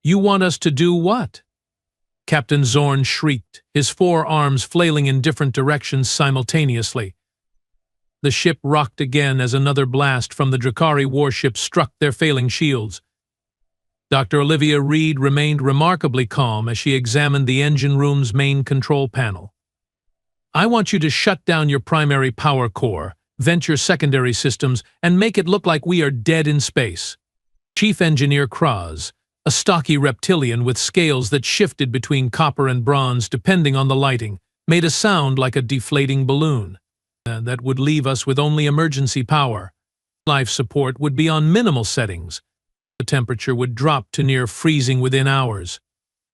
You want us to do what? Captain Zorn shrieked, his four arms flailing in different directions simultaneously. The ship rocked again as another blast from the Drakari warship struck their failing shields. Dr. Olivia Reed remained remarkably calm as she examined the engine room's main control panel. I want you to shut down your primary power core, vent your secondary systems, and make it look like we are dead in space. Chief Engineer Kraz, a stocky reptilian with scales that shifted between copper and bronze depending on the lighting, made a sound like a deflating balloon. That would leave us with only emergency power. Life support would be on minimal settings. The temperature would drop to near freezing within hours.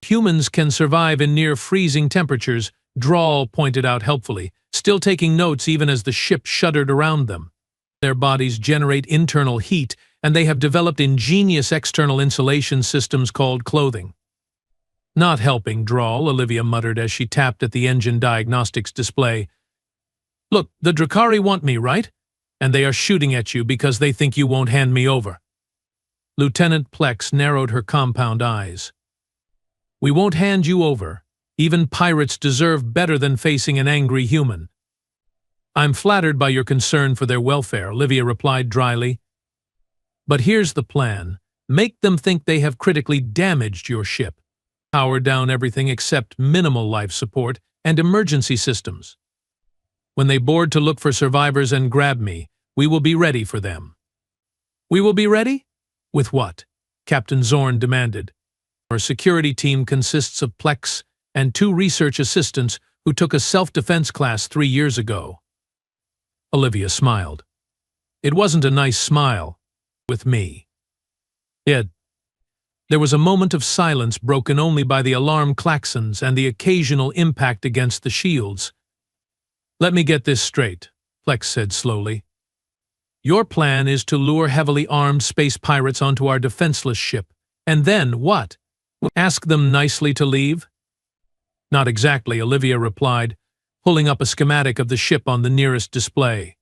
Humans can survive in near freezing temperatures, Drawl pointed out helpfully, still taking notes even as the ship shuddered around them. Their bodies generate internal heat, and they have developed ingenious external insulation systems called clothing. Not helping, Drawl, Olivia muttered as she tapped at the engine diagnostics display. Look, the Drakari want me, right? And they are shooting at you because they think you won't hand me over. Lieutenant Plex narrowed her compound eyes. We won't hand you over. Even pirates deserve better than facing an angry human. I'm flattered by your concern for their welfare, Olivia replied dryly. But here's the plan. Make them think they have critically damaged your ship. Power down everything except minimal life support and emergency systems. When they board to look for survivors and grab me, we will be ready for them. We will be ready? With what? Captain Zorn demanded. Our security team consists of Plex and 2 research assistants who took a self-defense class 3 years ago. Olivia smiled. It wasn't a nice smile. With me. There was a moment of silence broken only by the alarm klaxons and the occasional impact against the shields. Let me get this straight, Plex said slowly. Your plan is to lure heavily armed space pirates onto our defenseless ship, and then what? Ask them nicely to leave? Not exactly, Olivia replied, pulling up a schematic of the ship on the nearest display.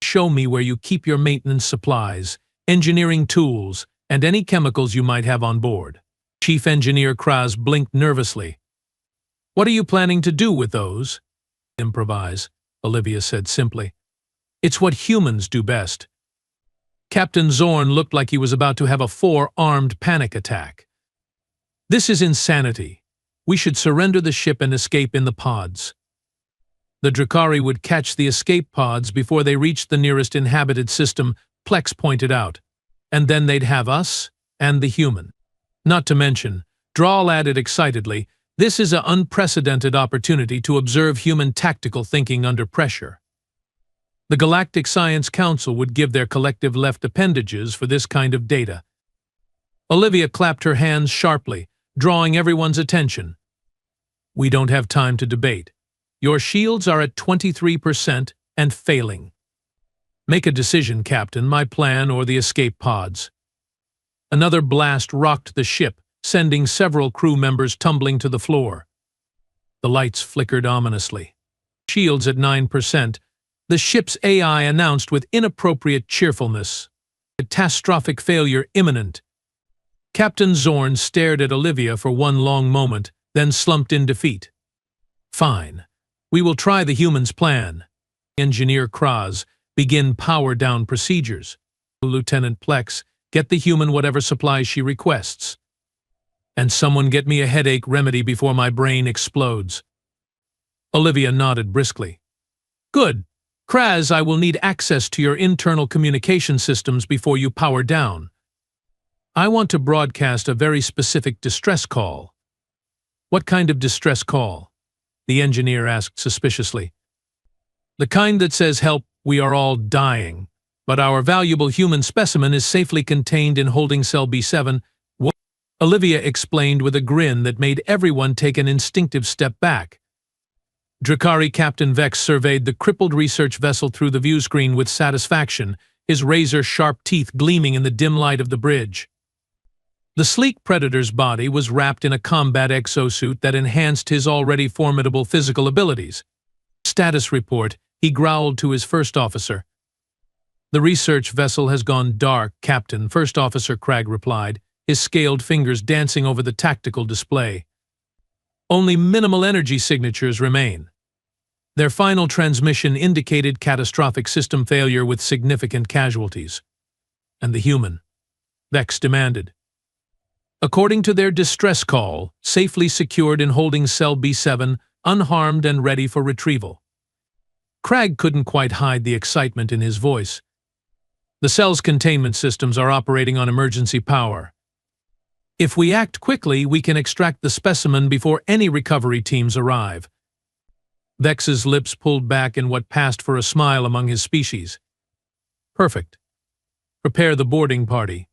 Show me where you keep your maintenance supplies, engineering tools, and any chemicals you might have on board. Chief Engineer Kraz blinked nervously. What are you planning to do with those? Improvise, Olivia said simply. It's what humans do best. Captain Zorn looked like he was about to have a 4-armed panic attack. This is insanity. We should surrender the ship and escape in the pods. The Drakari would catch the escape pods before they reached the nearest inhabited system, Plex pointed out. And then they'd have us and the human. Not to mention, Drawl added excitedly, this is an unprecedented opportunity to observe human tactical thinking under pressure. The Galactic Science Council would give their collective left appendages for this kind of data. Olivia clapped her hands sharply, drawing everyone's attention. We don't have time to debate. Your shields are at 23% and failing. Make a decision, Captain, my plan or the escape pods. Another blast rocked the ship, sending several crew members tumbling to the floor. The lights flickered ominously. Shields at 9%, the ship's AI announced with inappropriate cheerfulness. Catastrophic failure imminent. Captain Zorn stared at Olivia for one long moment, then slumped in defeat. Fine. We will try the human's plan. Engineer Kraz, begin power-down procedures. Lieutenant Plex, get the human whatever supplies she requests. And someone get me a headache remedy before my brain explodes. Olivia nodded briskly. Good. Kraz, I will need access to your internal communication systems before you power down. I want to broadcast a very specific distress call. What kind of distress call? The engineer asked suspiciously. The kind that says, help, we are all dying, but our valuable human specimen is safely contained in holding cell B7. What? Olivia explained with a grin that made everyone take an instinctive step back. Drakari Captain Vex surveyed the crippled research vessel through the viewscreen with satisfaction, his razor-sharp teeth gleaming in the dim light of the bridge. The sleek Predator's body was wrapped in a combat exosuit that enhanced his already formidable physical abilities. Status report, he growled to his first officer. The research vessel has gone dark, Captain, First Officer Cragg replied, his scaled fingers dancing over the tactical display. Only minimal energy signatures remain. Their final transmission indicated catastrophic system failure with significant casualties. And the human? Vex demanded. According to their distress call, safely secured in holding cell B7, unharmed and ready for retrieval. Cragg couldn't quite hide the excitement in his voice. The cell's containment systems are operating on emergency power. If we act quickly, we can extract the specimen before any recovery teams arrive. Vex's lips pulled back in what passed for a smile among his species. Perfect. Prepare the boarding party.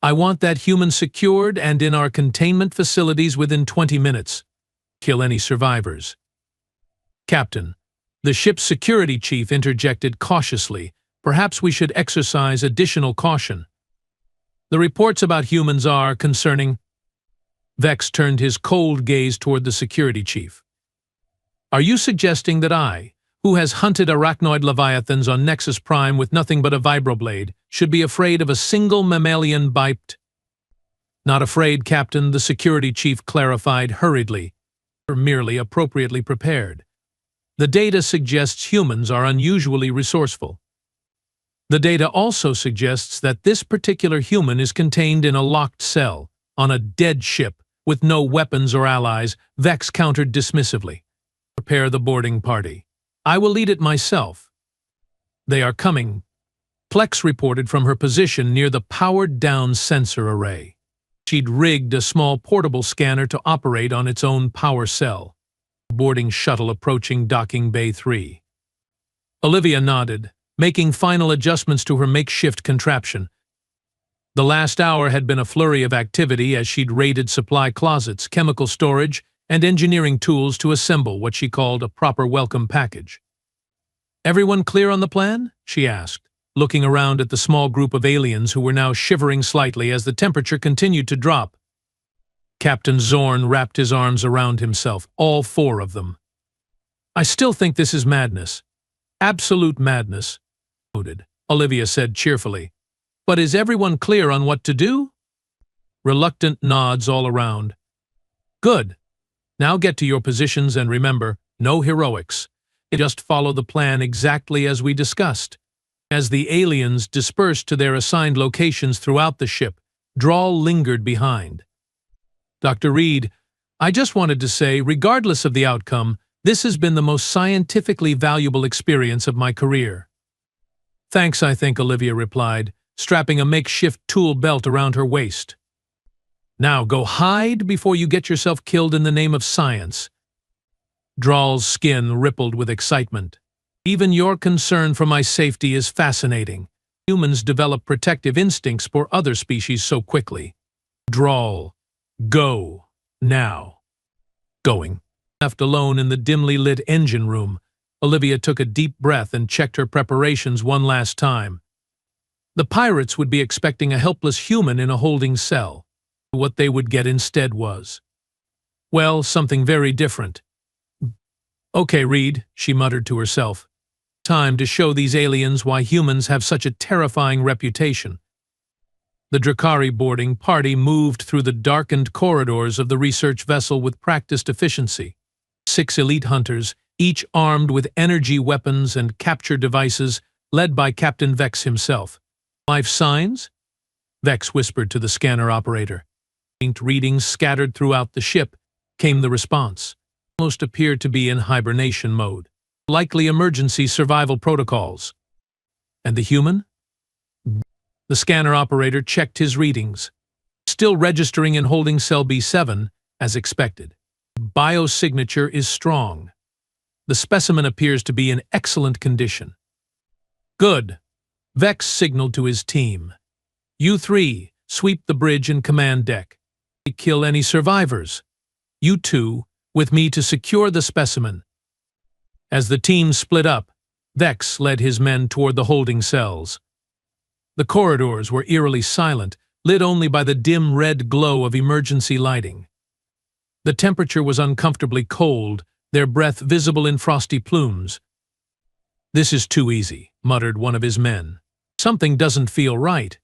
I want that human secured and in our containment facilities within 20 minutes. Kill any survivors. Captain, the ship's security chief interjected cautiously. Perhaps we should exercise additional caution. The reports about humans are concerning. Vex turned his cold gaze toward the security chief. Are you suggesting that I, who has hunted arachnoid leviathans on Nexus Prime with nothing but a vibroblade, should be afraid of a single mammalian bite? Not afraid, Captain, the security chief clarified hurriedly, or merely appropriately prepared. The data suggests humans are unusually resourceful. The data also suggests that this particular human is contained in a locked cell, on a dead ship, with no weapons or allies. Vex countered dismissively. Prepare the boarding party. I will lead it myself. They are coming. Plex reported from her position near the powered-down sensor array. She'd rigged a small portable scanner to operate on its own power cell. Boarding shuttle approaching docking bay 3. Olivia nodded, making final adjustments to her makeshift contraption. The last hour had been a flurry of activity as she'd raided supply closets, chemical storage, and engineering tools to assemble what she called a proper welcome package. Everyone clear on the plan? She asked, looking around at the small group of aliens who were now shivering slightly as the temperature continued to drop. Captain Zorn wrapped his arms around himself, all 4 of them. I still think this is madness. Absolute madness, Olivia said cheerfully. But is everyone clear on what to do? Reluctant nods all around. Good. Now get to your positions and remember, no heroics. Just follow the plan exactly as we discussed. As the aliens dispersed to their assigned locations throughout the ship, Drawl lingered behind. Dr. Reed, I just wanted to say, regardless of the outcome, this has been the most scientifically valuable experience of my career. Thanks, I think, Olivia replied, strapping a makeshift tool belt around her waist. Now go hide before you get yourself killed in the name of science. Drawl's skin rippled with excitement. Even your concern for my safety is fascinating. Humans develop protective instincts for other species so quickly. Drawl, go, now. Going. Left alone in the dimly lit engine room, Olivia took a deep breath and checked her preparations one last time. The pirates would be expecting a helpless human in a holding cell. What they would get instead was, well, something very different. Okay, Reed, she muttered to herself. Time to show these aliens why humans have such a terrifying reputation. The Drakari boarding party moved through the darkened corridors of the research vessel with practiced efficiency. 6 elite hunters, each armed with energy weapons and capture devices, led by Captain Vex himself. Life signs? Vex whispered to the scanner operator. Faint readings scattered throughout the ship, came the response. Most appeared to be in hibernation mode. Likely emergency survival protocols. And the human? The scanner operator checked his readings. Still registering in holding cell B7, as expected. Biosignature is strong. The specimen appears to be in excellent condition. Good. Vex signaled to his team. You 3, sweep the bridge and command deck. Kill any survivors. You 2, with me to secure the specimen. As the team split up, Vex led his men toward the holding cells. The corridors were eerily silent, lit only by the dim red glow of emergency lighting. The temperature was uncomfortably cold, their breath visible in frosty plumes. This is too easy, muttered one of his men. Something doesn't feel right.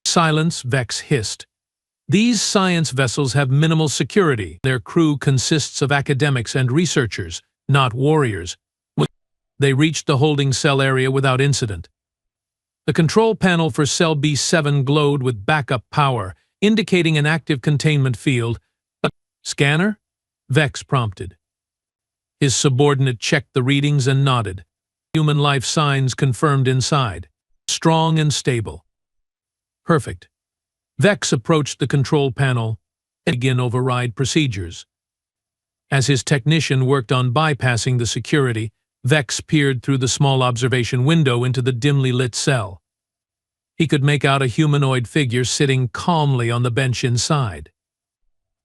Silence, Vex hissed. These science vessels have minimal security. Their crew consists of academics and researchers, not warriors. They reached the holding cell area without incident. The control panel for Cell B7 glowed with backup power, indicating an active containment field. Scanner? Vex prompted. His subordinate checked the readings and nodded. Human life signs confirmed inside. Strong and stable. Perfect. Vex approached the control panel and began override procedures. As his technician worked on bypassing the security, Vex peered through the small observation window into the dimly lit cell. He could make out a humanoid figure sitting calmly on the bench inside.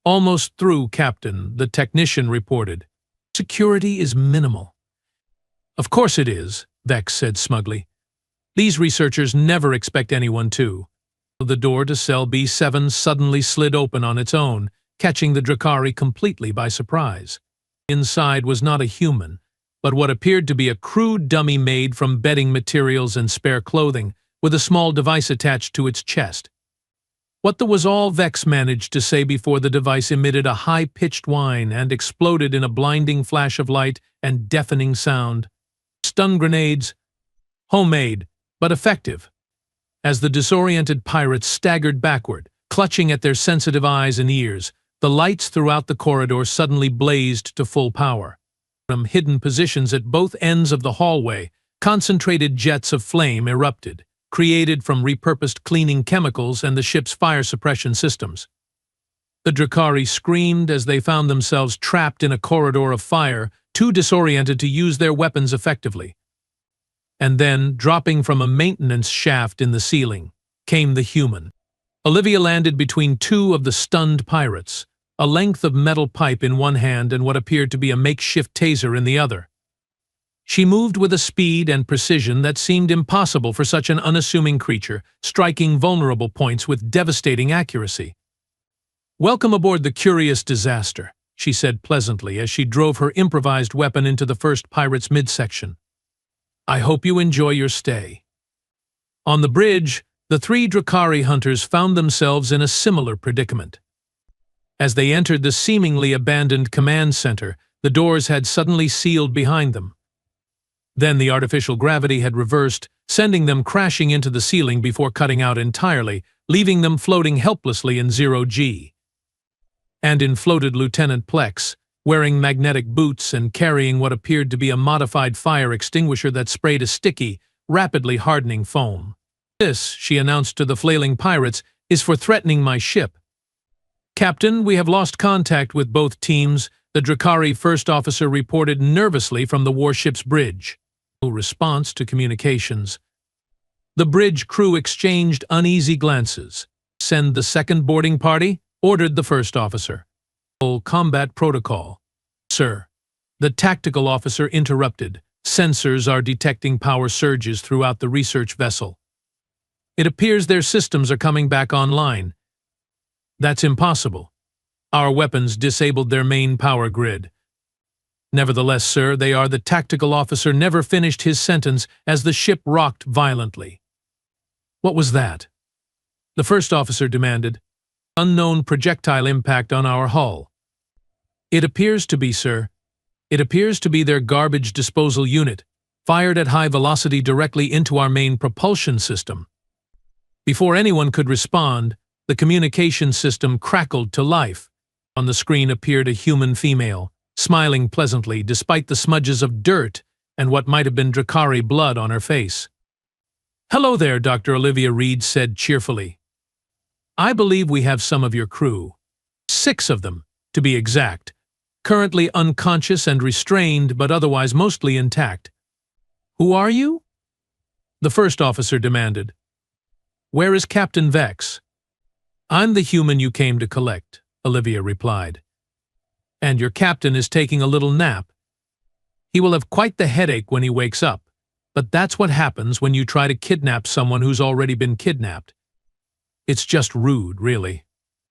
Almost through, Captain, the technician reported. Security is minimal. Of course it is, Vex said smugly. These researchers never expect anyone to. The door to Cell B7 suddenly slid open on its own, catching the Drakari completely by surprise. Inside was not a human, but what appeared to be a crude dummy made from bedding materials and spare clothing, with a small device attached to its chest. What was all Vex managed to say before the device emitted a high-pitched whine and exploded in a blinding flash of light and deafening sound. Stun grenades. Homemade, but effective. As the disoriented pirates staggered backward, clutching at their sensitive eyes and ears, the lights throughout the corridor suddenly blazed to full power. From hidden positions at both ends of the hallway, concentrated jets of flame erupted, created from repurposed cleaning chemicals and the ship's fire suppression systems. The Drakari screamed as they found themselves trapped in a corridor of fire, too disoriented to use their weapons effectively. And then, dropping from a maintenance shaft in the ceiling, came the human. Olivia landed between two of the stunned pirates, a length of metal pipe in one hand and what appeared to be a makeshift taser in the other. She moved with a speed and precision that seemed impossible for such an unassuming creature, striking vulnerable points with devastating accuracy. "Welcome aboard the Curious Disaster," she said pleasantly as she drove her improvised weapon into the first pirate's midsection. "I hope you enjoy your stay." On the bridge, the three Drakari hunters found themselves in a similar predicament. As they entered the seemingly abandoned command center, the doors had suddenly sealed behind them. Then the artificial gravity had reversed, sending them crashing into the ceiling before cutting out entirely, leaving them floating helplessly in 0G. And in floated Lieutenant Plex, wearing magnetic boots and carrying what appeared to be a modified fire extinguisher that sprayed a sticky, rapidly hardening foam. "This," she announced to the flailing pirates, "is for threatening my ship." "Captain, we have lost contact with both teams," the Drakari first officer reported nervously from the warship's bridge. No response to communications. The bridge crew exchanged uneasy glances. "Send the second boarding party," ordered the first officer. "Full combat protocol." "Sir." The tactical officer interrupted. "Sensors are detecting power surges throughout the research vessel. It appears their systems are coming back online." "That's impossible. Our weapons disabled their main power grid." "Nevertheless, sir," the tactical officer never finished his sentence as the ship rocked violently. "What was that?" the first officer demanded. "Unknown projectile impact on our hull." "It appears to be, sir. It appears to be their garbage disposal unit, fired at high velocity directly into our main propulsion system." Before anyone could respond, the communication system crackled to life. On the screen appeared a human female, smiling pleasantly despite the smudges of dirt and what might have been Drakari blood on her face. "Hello there," Dr. Olivia Reed said cheerfully. "I believe we have some of your crew. 6 of them, to be exact. Currently unconscious and restrained, but otherwise mostly intact." "Who are you?" the first officer demanded. "Where is Captain Vex?" "I'm the human you came to collect," Olivia replied. "And your captain is taking a little nap. He will have quite the headache when he wakes up, but that's what happens when you try to kidnap someone who's already been kidnapped. It's just rude, really."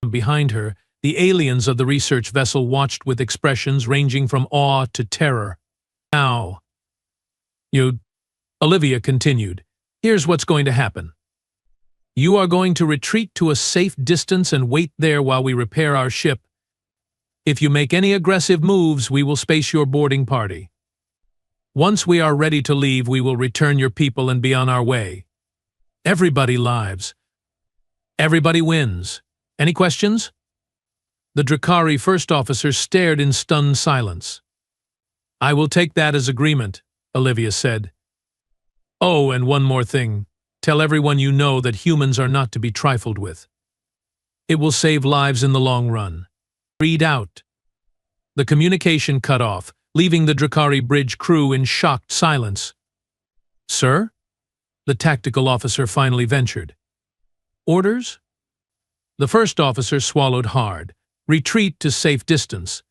Behind her, the aliens of the research vessel watched with expressions ranging from awe to terror. "Now, Olivia continued, "here's what's going to happen. You are going to retreat to a safe distance and wait there while we repair our ship. If you make any aggressive moves, we will space your boarding party. Once we are ready to leave, we will return your people and be on our way. Everybody lives. Everybody wins. Any questions? The Drakari first officer stared in stunned silence. I will take that as agreement, Olivia said. Oh, and one more thing. Tell everyone you know that humans are not to be trifled with. It will save lives in the long run. Read out. The communication cut off, leaving the Drakari bridge crew in shocked silence. Sir? The tactical officer finally ventured. Orders? The first officer swallowed hard. Retreat to safe distance.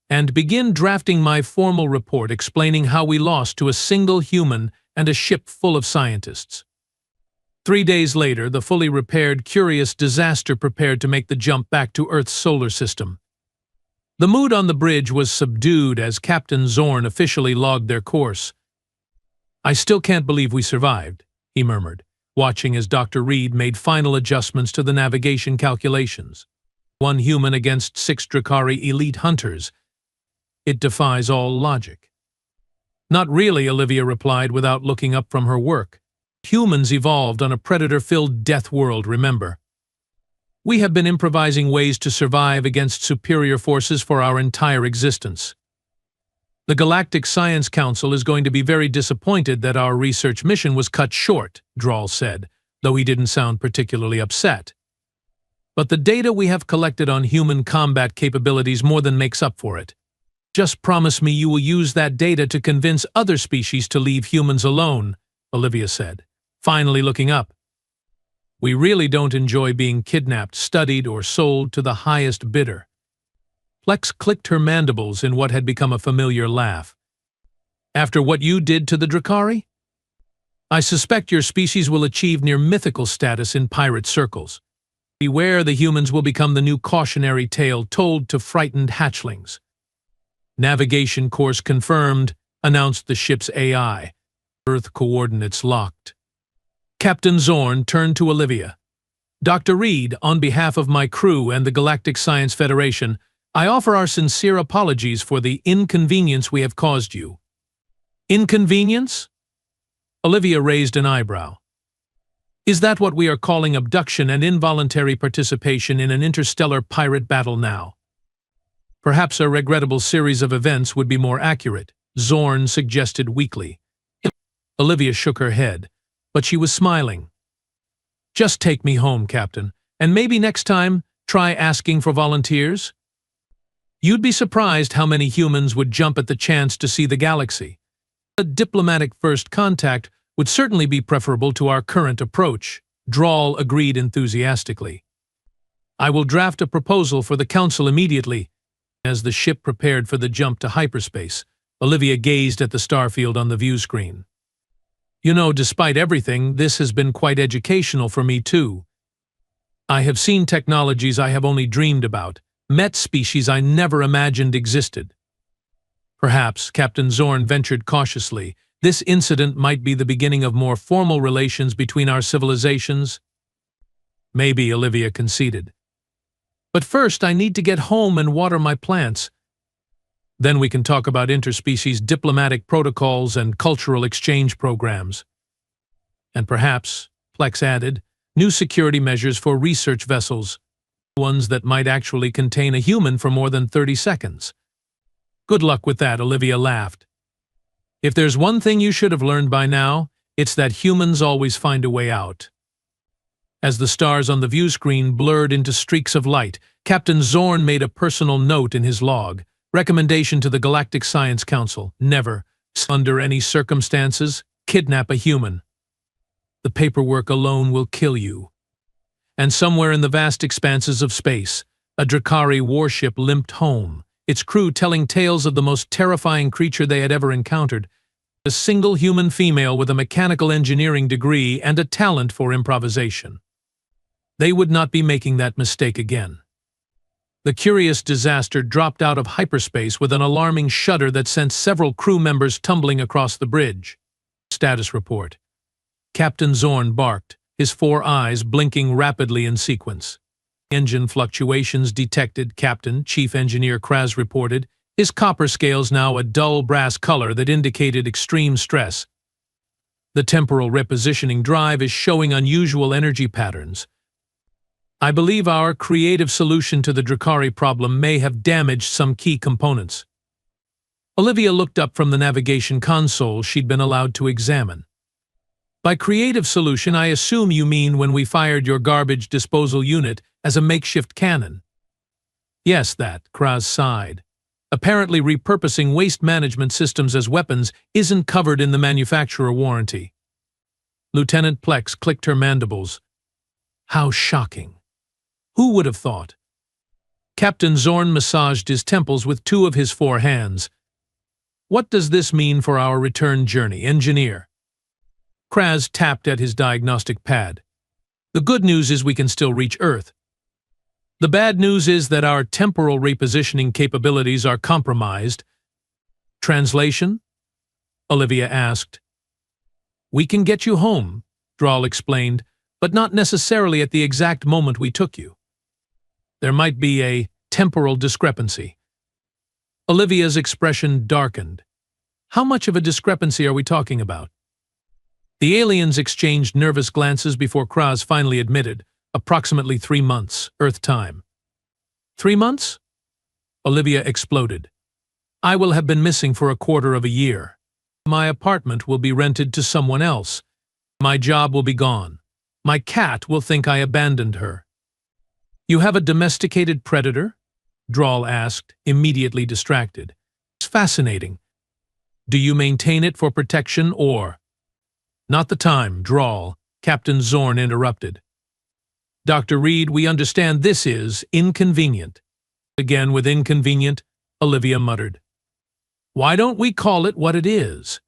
And begin drafting my formal report explaining how we lost to a single human and a ship full of scientists. 3 days later, the fully repaired Curious disaster prepared to make the jump back to Earth's solar system. The mood on the bridge was subdued as Captain Zorn officially logged their course. I still can't believe we survived, he murmured, watching as Dr. Reed made final adjustments to the navigation calculations. 1 human against 6 Drakari elite hunters. It defies all logic. Not really, Olivia replied without looking up from her work. Humans evolved on a predator-filled death world, remember. We have been improvising ways to survive against superior forces for our entire existence. The Galactic Science Council is going to be very disappointed that our research mission was cut short, Drawl said, though he didn't sound particularly upset. But the data we have collected on human combat capabilities more than makes up for it. Just promise me you will use that data to convince other species to leave humans alone, Olivia said, finally looking up. We really don't enjoy being kidnapped, studied, or sold to the highest bidder. Plex clicked her mandibles in what had become a familiar laugh. After what you did to the Drakari? I suspect your species will achieve near mythical status in pirate circles. Beware, the humans will become the new cautionary tale told to frightened hatchlings. Navigation course confirmed, announced the ship's AI. Earth coordinates locked. Captain Zorn turned to Olivia. Dr. Reed, on behalf of my crew and the Galactic Science Federation, I offer our sincere apologies for the inconvenience we have caused you. Inconvenience? Olivia raised an eyebrow. Is that what we are calling abduction and involuntary participation in an interstellar pirate battle now? Perhaps a regrettable series of events would be more accurate, Zorn suggested weakly. Olivia shook her head, but she was smiling. Just take me home, Captain, and maybe next time try asking for volunteers. You'd be surprised how many humans would jump at the chance to see the galaxy. A diplomatic first contact would certainly be preferable to our current approach, Drawl agreed enthusiastically. I will draft a proposal for the Council immediately. As the ship prepared for the jump to hyperspace, Olivia gazed at the starfield on the view screen. You know, despite everything, this has been quite educational for me too. I have seen technologies I have only dreamed about, met species I never imagined existed. Perhaps, Captain Zorn ventured cautiously, this incident might be the beginning of more formal relations between our civilizations. Maybe, Olivia conceded. But first I need to get home and water my plants. Then we can talk about interspecies diplomatic protocols and cultural exchange programs. And perhaps, Plex added, new security measures for research vessels, ones that might actually contain a human for more than 30 seconds. Good luck with that, Olivia laughed. If there's one thing you should have learned by now, it's that humans always find a way out. As the stars on the view screen blurred into streaks of light, Captain Zorn made a personal note in his log. Recommendation to the Galactic Science Council: never, under any circumstances, kidnap a human. The paperwork alone will kill you. And somewhere in the vast expanses of space, a Drakari warship limped home, its crew telling tales of the most terrifying creature they had ever encountered, a single human female with a mechanical engineering degree and a talent for improvisation. They would not be making that mistake again. The Curious disaster dropped out of hyperspace with an alarming shudder that sent several crew members tumbling across the bridge. Status report. Captain Zorn barked, his four eyes blinking rapidly in sequence. Engine fluctuations detected, Captain, Chief Engineer Kraz reported, his copper scales now a dull brass color that indicated extreme stress. The temporal repositioning drive is showing unusual energy patterns. I believe our creative solution to the Drakari problem may have damaged some key components. Olivia looked up from the navigation console she'd been allowed to examine. By creative solution, I assume you mean when we fired your garbage disposal unit as a makeshift cannon. Yes, that, Kraz sighed. Apparently repurposing waste management systems as weapons isn't covered in the manufacturer warranty. Lieutenant Plex clicked her mandibles. How shocking. Who would have thought? Captain Zorn massaged his temples with two of his four hands. What does this mean for our return journey, engineer? Kraz tapped at his diagnostic pad. The good news is we can still reach Earth. The bad news is that our temporal repositioning capabilities are compromised. Translation? Olivia asked. We can get you home, Drahl explained, but not necessarily at the exact moment we took you. There might be a temporal discrepancy. Olivia's expression darkened. How much of a discrepancy are we talking about? The aliens exchanged nervous glances before Kraz finally admitted, approximately 3 months, Earth time. 3 months? Olivia exploded. I will have been missing for a quarter of a year. My apartment will be rented to someone else. My job will be gone. My cat will think I abandoned her. You have a domesticated predator? Drahl asked, immediately distracted. It's fascinating. Do you maintain it for protection or? Not the time, Drahl, Captain Zorn interrupted. Dr. Reed, we understand this is inconvenient. Again with inconvenient, Olivia muttered. Why don't we call it what it is?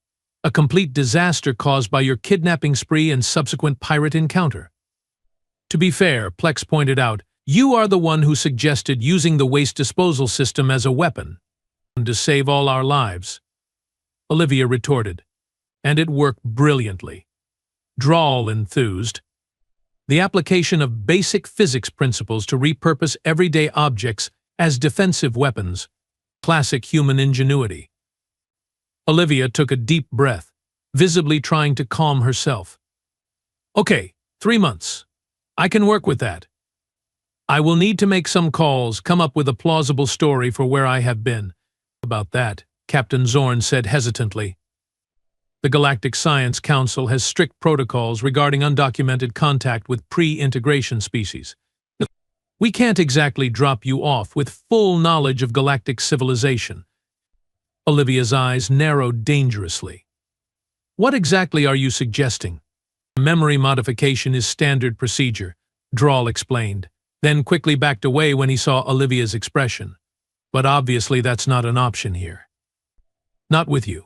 A complete disaster caused by your kidnapping spree and subsequent pirate encounter. To be fair, Plex pointed out, you are the one who suggested using the waste disposal system as a weapon to save all our lives. Olivia retorted, and it worked brilliantly. Drahl enthused. The application of basic physics principles to repurpose everyday objects as defensive weapons. Classic human ingenuity. Olivia took a deep breath, visibly trying to calm herself. Okay, 3 months. I can work with that. I will need to make some calls, come up with a plausible story for where I have been. About that, Captain Zorn said hesitantly. The Galactic Science Council has strict protocols regarding undocumented contact with pre-integration species. We can't exactly drop you off with full knowledge of galactic civilization. Olivia's eyes narrowed dangerously. What exactly are you suggesting? Memory modification is standard procedure, Drahl explained, then quickly backed away when he saw Olivia's expression. But obviously that's not an option here. Not with you.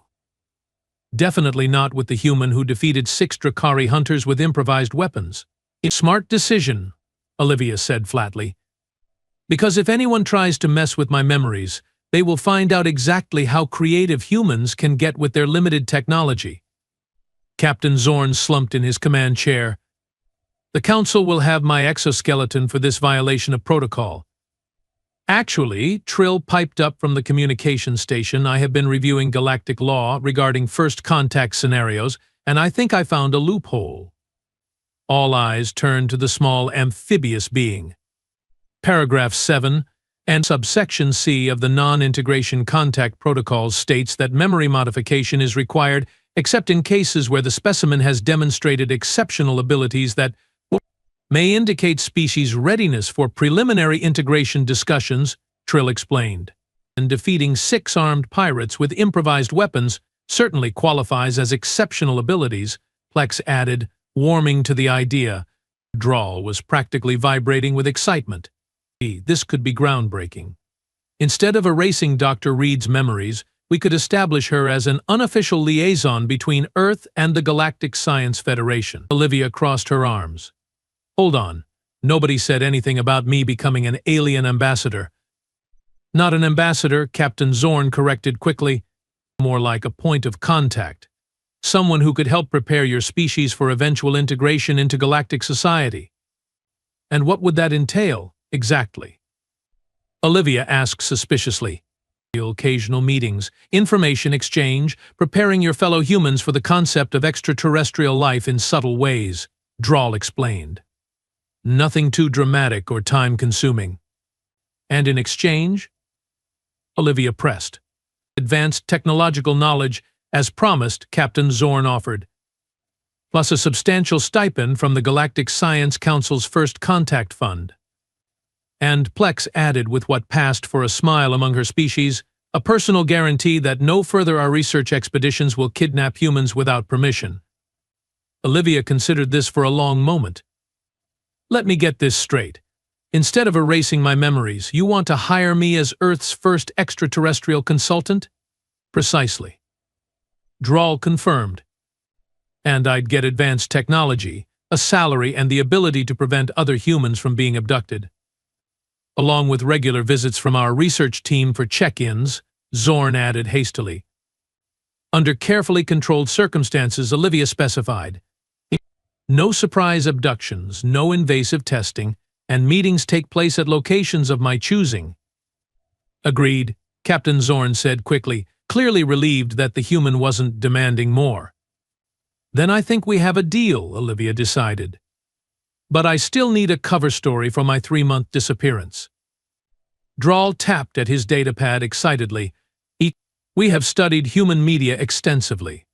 Definitely not with the human who defeated 6 Drakari hunters with improvised weapons. Smart decision, Olivia said flatly. Because if anyone tries to mess with my memories, they will find out exactly how creative humans can get with their limited technology. Captain Zorn slumped in his command chair. The Council will have my exoskeleton for this violation of protocol. Actually, Trill piped up from the communication station. I have been reviewing galactic law regarding first contact scenarios, and I think I found a loophole. All eyes turned to the small amphibious being. Paragraph 7 and subsection C of the Non-Integration Contact Protocols states that memory modification is required except in cases where the specimen has demonstrated exceptional abilities that may indicate species readiness for preliminary integration discussions, Trill explained. And defeating 6 armed pirates with improvised weapons certainly qualifies as exceptional abilities, Plex added, warming to the idea. Drahl was practically vibrating with excitement. This could be groundbreaking. Instead of erasing Dr. Reed's memories, we could establish her as an unofficial liaison between Earth and the Galactic Science Federation. Olivia crossed her arms. Hold on. Nobody said anything about me becoming an alien ambassador. Not an ambassador, Captain Zorn corrected quickly. More like a point of contact. someone who could help prepare your species for eventual integration into galactic society. And what would that entail, exactly? Olivia asked suspiciously. Occasional meetings, information exchange, preparing your fellow humans for the concept of extraterrestrial life in subtle ways, Drawl explained. Nothing too dramatic or time-consuming. And in exchange? Olivia pressed. Advanced technological knowledge, as promised, Captain Zorn offered, plus a substantial stipend from the Galactic Science Council's First Contact Fund. And Plex added with what passed for a smile among her species, a personal guarantee that no further our research expeditions will kidnap humans without permission. Olivia considered this for a long moment. Let me get this straight. Instead of erasing my memories, you want to hire me as Earth's first extraterrestrial consultant? Precisely. Drawl confirmed. And I'd get advanced technology, a salary, and the ability to prevent other humans from being abducted. Along with regular visits from our research team for check-ins, Zorn added hastily. Under carefully controlled circumstances, Olivia specified. No surprise abductions, no invasive testing, and meetings take place at locations of my choosing. Agreed, Captain Zorn said quickly, clearly relieved that the human wasn't demanding more. Then I think we have a deal, Olivia decided. But I still need a cover story for my 3-month disappearance. Drawl tapped at his datapad excitedly. We have studied human media extensively.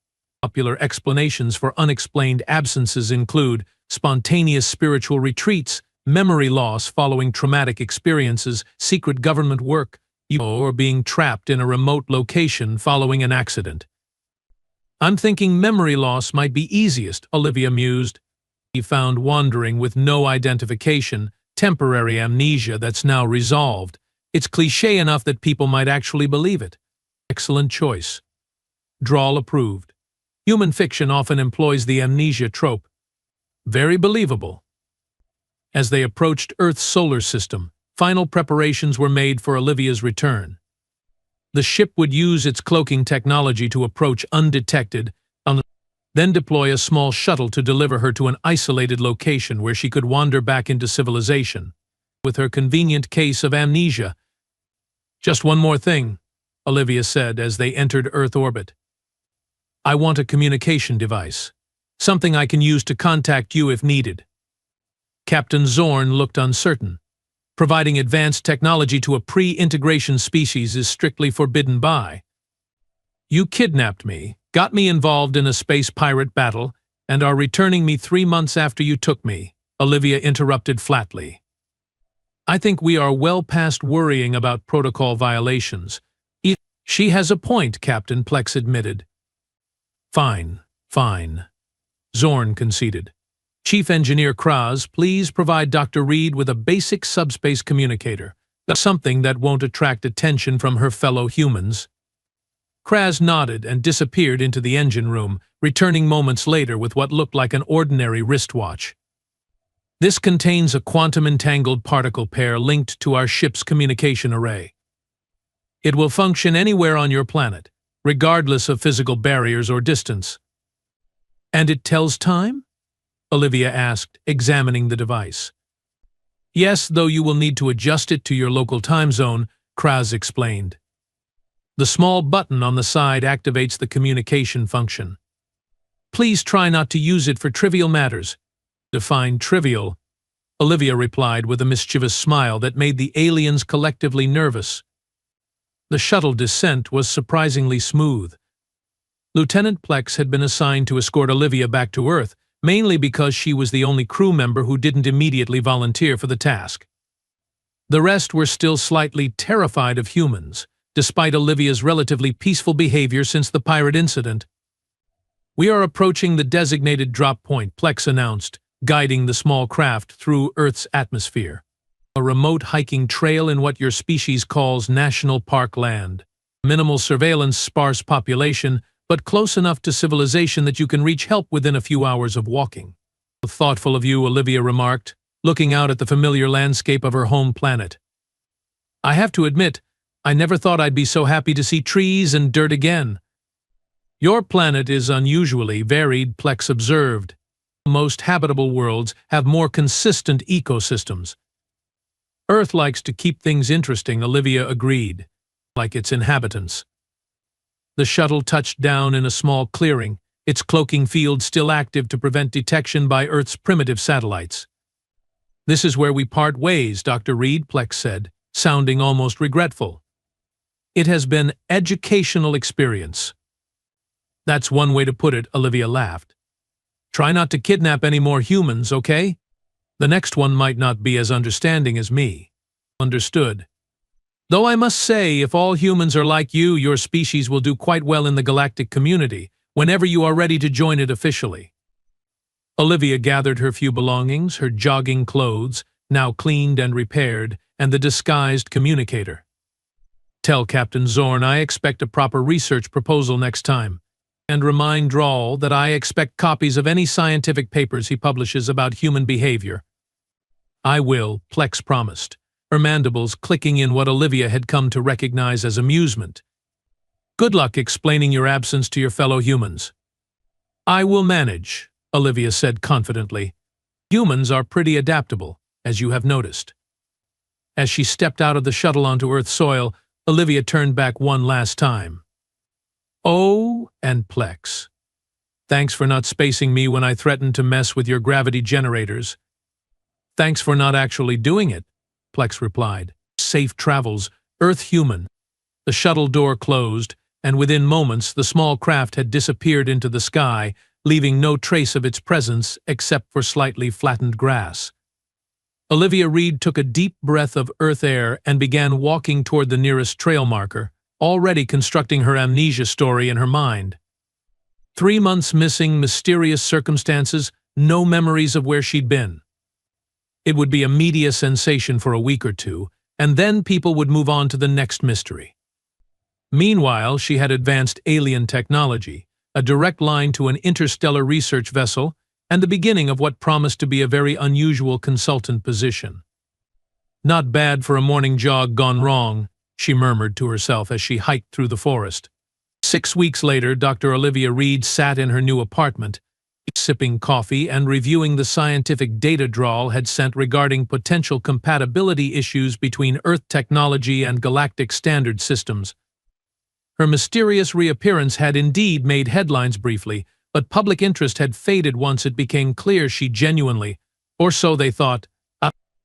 Popular explanations for unexplained absences include spontaneous spiritual retreats, memory loss following traumatic experiences, secret government work, or being trapped in a remote location following an accident. I'm thinking memory loss might be easiest, Olivia mused. He found wandering with no identification, temporary amnesia that's now resolved. It's cliché enough that people might actually believe it. Excellent choice. Drawl approved. Human fiction often employs the amnesia trope. Very believable. As they approached Earth's solar system, final preparations were made for Olivia's return. The ship would use its cloaking technology to approach undetected, then deploy a small shuttle to deliver her to an isolated location where she could wander back into civilization, with her convenient case of amnesia. Just one more thing, Olivia said as they entered Earth orbit. I want a communication device, something I can use to contact you if needed. Captain Zorn looked uncertain. Providing advanced technology to a pre-integration species is strictly forbidden by. You kidnapped me, got me involved in a space pirate battle, and are returning me 3 months after you took me, Olivia interrupted flatly. I think we are well past worrying about protocol violations. She has a point, Captain Plex admitted. Fine. Zorn conceded. Chief Engineer Kraz, please provide Dr. Reed with a basic subspace communicator, something that won't attract attention from her fellow humans. Kraz nodded and disappeared into the engine room, returning moments later with what looked like an ordinary wristwatch. This contains a quantum-entangled particle pair linked to our ship's communication array. It will function anywhere on your planet, regardless of physical barriers or distance. And it tells time? Olivia asked, examining the device. Yes, though you will need to adjust it to your local time zone, Kraz explained. The small button on the side activates the communication function. Please try not to use it for trivial matters. Define trivial, Olivia replied with a mischievous smile that made the aliens collectively nervous. The shuttle descent was surprisingly smooth. Lieutenant Plex had been assigned to escort Olivia back to Earth, mainly because she was the only crew member who didn't immediately volunteer for the task. The rest were still slightly terrified of humans, despite Olivia's relatively peaceful behavior since the pirate incident. We are approaching the designated drop point, Plex announced, guiding the small craft through Earth's atmosphere. A remote hiking trail in what your species calls National Park land. Minimal surveillance, sparse population, but close enough to civilization that you can reach help within a few hours of walking. Thoughtful of you, Olivia remarked, looking out at the familiar landscape of her home planet. I have to admit, I never thought I'd be so happy to see trees and dirt again. Your planet is unusually varied, Plex observed. Most habitable worlds have more consistent ecosystems. Earth likes to keep things interesting, Olivia agreed, like its inhabitants. The shuttle touched down in a small clearing, its cloaking field still active to prevent detection by Earth's primitive satellites. This is where we part ways, Dr. Reed, Plex said, sounding almost regretful. It has been educational experience. That's one way to put it, Olivia laughed. Try not to kidnap any more humans, okay? The next one might not be as understanding as me. Understood. Though I must say, if all humans are like you, your species will do quite well in the galactic community, whenever you are ready to join it officially. Olivia gathered her few belongings, her jogging clothes, now cleaned and repaired, and the disguised communicator. Tell Captain Zorn I expect a proper research proposal next time, and remind Drawl that I expect copies of any scientific papers he publishes about human behavior. I will, Plex promised, her mandibles clicking in what Olivia had come to recognize as amusement. Good luck explaining your absence to your fellow humans. I will manage, Olivia said confidently. Humans are pretty adaptable, as you have noticed. As she stepped out of the shuttle onto Earth soil, Olivia turned back one last time. Oh, and Plex. Thanks for not spacing me when I threatened to mess with your gravity generators. Thanks for not actually doing it, Plex replied. Safe travels, Earth human. The shuttle door closed, and within moments the small craft had disappeared into the sky, leaving no trace of its presence except for slightly flattened grass. Olivia Reed took a deep breath of Earth air and began walking toward the nearest trail marker, already constructing her amnesia story in her mind. 3 months missing, mysterious circumstances, no memories of where she'd been. It would be a media sensation for a week or two, and then people would move on to the next mystery. Meanwhile, she had advanced alien technology, a direct line to an interstellar research vessel, and the beginning of what promised to be a very unusual consultant position. Not bad for a morning jog gone wrong, she murmured to herself as she hiked through the forest. 6 weeks later, Dr. Olivia Reed sat in her new apartment, sipping coffee and reviewing the scientific data Drawl had sent regarding potential compatibility issues between Earth technology and galactic standard systems. Her mysterious reappearance had indeed made headlines briefly, but public interest had faded once it became clear she genuinely, or so they thought,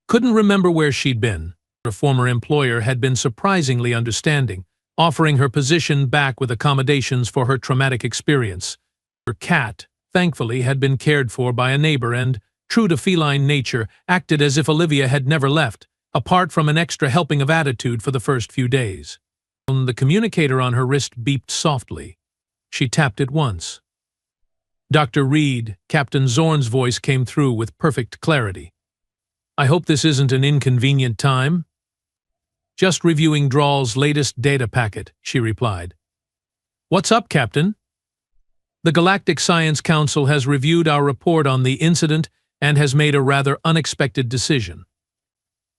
couldn't remember where she'd been. Her former employer had been surprisingly understanding, offering her position back with accommodations for her traumatic experience. Her cat, thankfully, had been cared for by a neighbor and, true to feline nature, acted as if Olivia had never left, apart from an extra helping of attitude for the first few days. The communicator on her wrist beeped softly. She tapped it once. Dr. Reed, Captain Zorn's voice came through with perfect clarity. I hope this isn't an inconvenient time. Just reviewing Drawl's latest data packet, she replied. What's up, Captain? The Galactic Science Council has reviewed our report on the incident and has made a rather unexpected decision.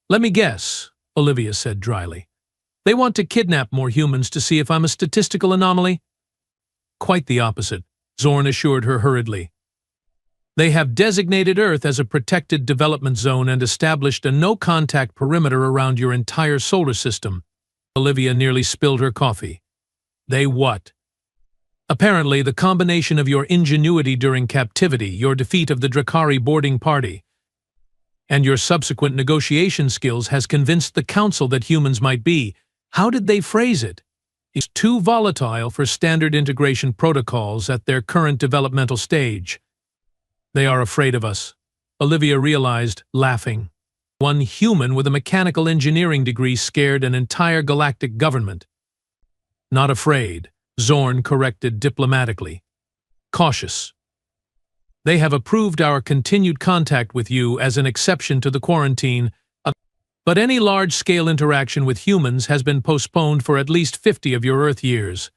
Let me guess, Olivia said dryly. They want to kidnap more humans to see if I'm a statistical anomaly? Quite the opposite, Zorn assured her hurriedly. They have designated Earth as a protected development zone and established a no-contact perimeter around your entire solar system. Olivia nearly spilled her coffee. They what? Apparently, the combination of your ingenuity during captivity, your defeat of the Drakari boarding party, and your subsequent negotiation skills has convinced the Council that humans might be, how did they phrase it? Is too volatile for standard integration protocols at their current developmental stage. They are afraid of us, Olivia realized, laughing. One human with a mechanical engineering degree scared an entire galactic government. Not afraid, Zorn corrected diplomatically. Cautious. They have approved our continued contact with you as an exception to the quarantine, but any large-scale interaction with humans has been postponed for at least 50 of your Earth years.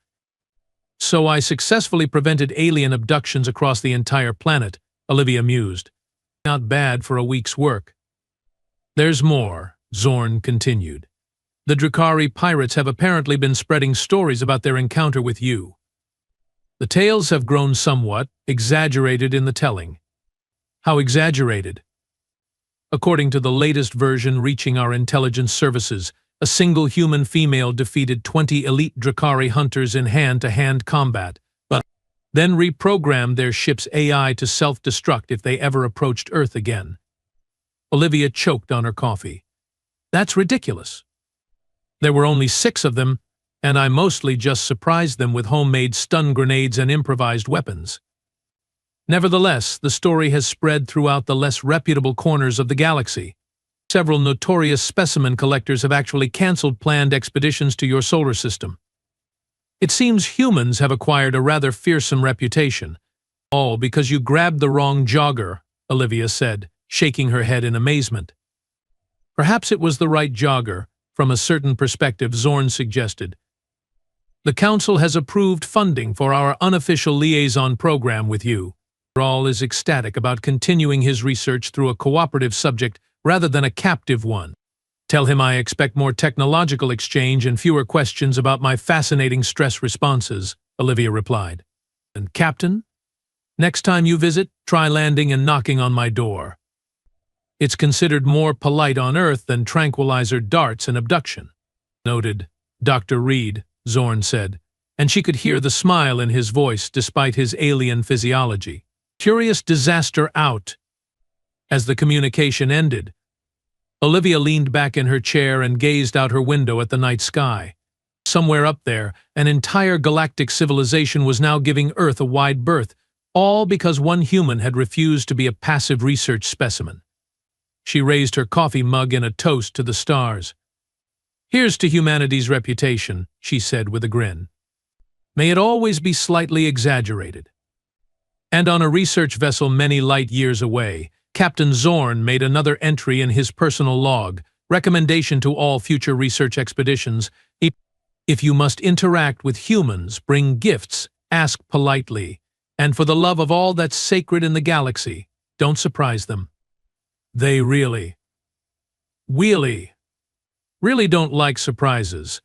So I successfully prevented alien abductions across the entire planet, Olivia mused. Not bad for a week's work. There's more, Zorn continued. The Drakari pirates have apparently been spreading stories about their encounter with you. The tales have grown somewhat, exaggerated in the telling. How exaggerated? According to the latest version reaching our intelligence services, a single human female defeated 20 elite Drakari hunters in hand-to-hand combat, but then reprogrammed their ship's AI to self-destruct if they ever approached Earth again. Olivia choked on her coffee. That's ridiculous. There were only 6 of them, and I mostly just surprised them with homemade stun grenades and improvised weapons. Nevertheless, the story has spread throughout the less reputable corners of the galaxy. Several notorious specimen collectors have actually cancelled planned expeditions to your solar system. It seems humans have acquired a rather fearsome reputation. All because you grabbed the wrong jogger, Olivia said, shaking her head in amazement. Perhaps it was the right jogger, from a certain perspective, Zorn suggested. The Council has approved funding for our unofficial liaison program with you. Rawl is ecstatic about continuing his research through a cooperative subject rather than a captive one. Tell him I expect more technological exchange and fewer questions about my fascinating stress responses, Olivia replied. And Captain, next time you visit, try landing and knocking on my door. It's considered more polite on Earth than tranquilizer darts and abduction. Noted, Dr. Reed, Zorn said, and she could hear the smile in his voice despite his alien physiology. Curious disaster out. As the communication ended, Olivia leaned back in her chair and gazed out her window at the night sky. Somewhere up there, an entire galactic civilization was now giving Earth a wide berth, all because one human had refused to be a passive research specimen. She raised her coffee mug in a toast to the stars. Here's to humanity's reputation, she said with a grin. May it always be slightly exaggerated. And on a research vessel many light years away, Captain Zorn made another entry in his personal log, recommendation to all future research expeditions. If you must interact with humans, bring gifts, ask politely, and for the love of all that's sacred in the galaxy, don't surprise them. They really don't like surprises,